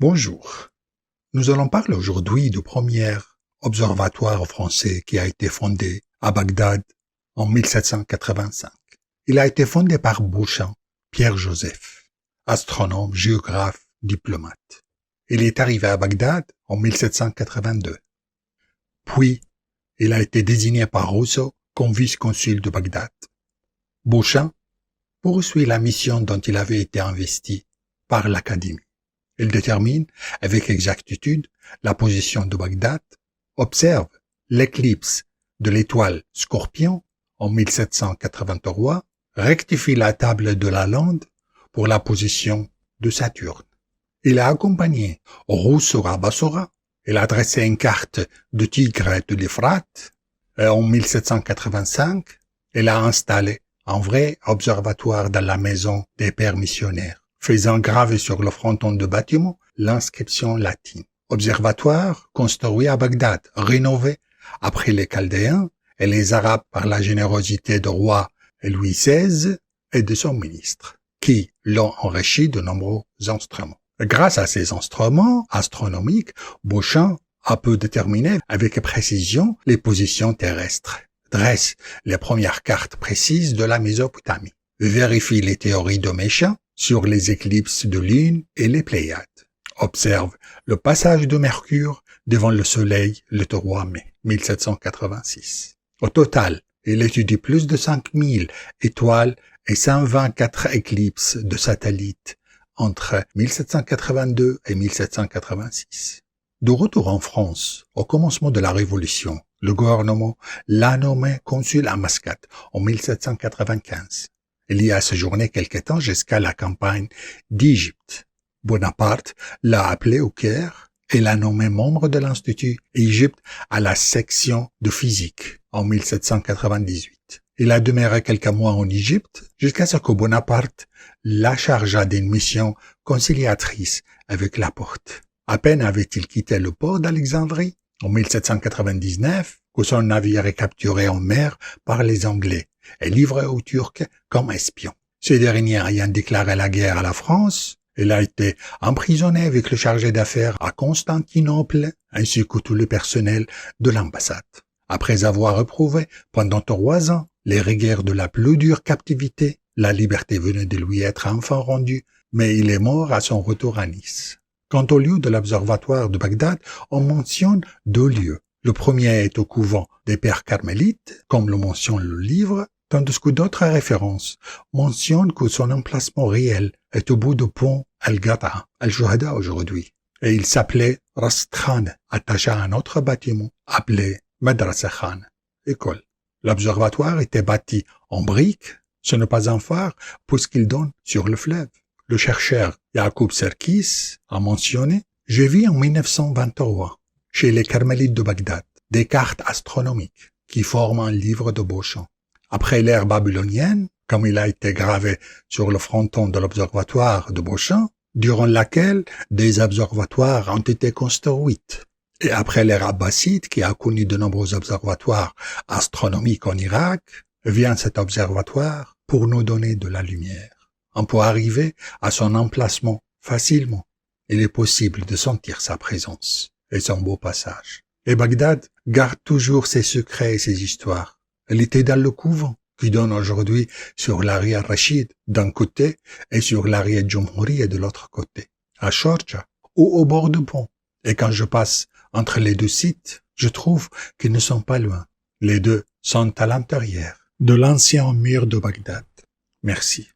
Bonjour. Nous allons parler aujourd'hui du premier observatoire français qui a été fondé à Bagdad en 1785. Il a été fondé par Beauchamp, Pierre-Joseph, astronome, géographe, diplomate. Il est arrivé à Bagdad en 1782. Puis, il a été désigné par Rousseau comme vice-consul de Bagdad. Beauchamp poursuit la mission dont il avait été investi par l'Académie. Il détermine avec exactitude la position de Bagdad, observe l'éclipse de l'étoile Scorpion en 1783, rectifie la table de la Lande pour la position de Saturne. Il a accompagné Rousseau à Bassora, il a dressé une carte de Tigre et de l'Euphrate. En 1785, il a installé un vrai observatoire dans la maison des pères missionnaires, faisant graver sur le fronton de bâtiment l'inscription latine. Observatoire construit à Bagdad, rénové après les Chaldéens et les Arabes par la générosité du roi Louis XVI et de son ministre, qui l'ont enrichi de nombreux instruments. Grâce à ces instruments astronomiques, Beauchamp a pu déterminer avec précision les positions terrestres, dresse les premières cartes précises de la Mésopotamie, vérifie les théories de Méchain sur les éclipses de lune et les Pléiades, observe le passage de Mercure devant le Soleil le 3 mai 1786. Au total, il étudie plus de 5000 étoiles et 124 éclipses de satellites entre 1782 et 1786. De retour en France, au commencement de la Révolution, le gouvernement l'a nommé consul à Mascate en 1795. Il y a séjourné quelque temps jusqu'à la campagne d'Égypte. Bonaparte l'a appelé au Caire et l'a nommé membre de l'Institut Égypte à la section de physique en 1798. Il a demeuré quelques mois en Égypte jusqu'à ce que Bonaparte la chargea d'une mission conciliatrice avec la Porte. À peine avait-il quitté le port d'Alexandrie en 1799 que son navire est capturé en mer par les Anglais et livré aux Turcs comme espion. Ces derniers ayant déclaré la guerre à la France, il a été emprisonné avec le chargé d'affaires à Constantinople ainsi que tout le personnel de l'ambassade. Après avoir éprouvé pendant 3 ans les rigueurs de la plus dure captivité, la liberté venait de lui être enfin rendue, mais il est mort à son retour à Nice. Quant au lieu de l'observatoire de Bagdad, on mentionne 2 lieux. Le premier est au couvent des pères carmélites, comme le mentionne le livre, tandis que d'autres références mentionnent que son emplacement réel est au bout du pont Al-Ghata, Al-Juhada aujourd'hui. Et il s'appelait Ras Khan, attaché à un autre bâtiment appelé Madrasa Khan, école. L'observatoire était bâti en briques, ce n'est pas un phare puisqu'il donne sur le fleuve. Le chercheur Yacoub Serkis a mentionné « J'ai vu en 1923, chez les Carmélites de Bagdad, des cartes astronomiques qui forment un livre de Beauchamp. Après l'ère babylonienne, comme il a été gravé sur le fronton de l'observatoire de Beauchamp, durant laquelle des observatoires ont été construits. Et après l'ère abbasside, qui a connu de nombreux observatoires astronomiques en Irak, vient cet observatoire pour nous donner de la lumière. On peut arriver à son emplacement facilement. Il est possible de sentir sa présence et son beau passage. Et Bagdad garde toujours ses secrets et ses histoires. Elle était dans le couvent qui donne aujourd'hui sur l'arrière Rachid d'un côté et sur l'arrière Jumhuri de l'autre côté, à Sharjah ou au bord du pont. Et quand je passe entre les 2 sites, je trouve qu'ils ne sont pas loin. Les 2 sont à l'intérieur de l'ancien mur de Bagdad. Merci.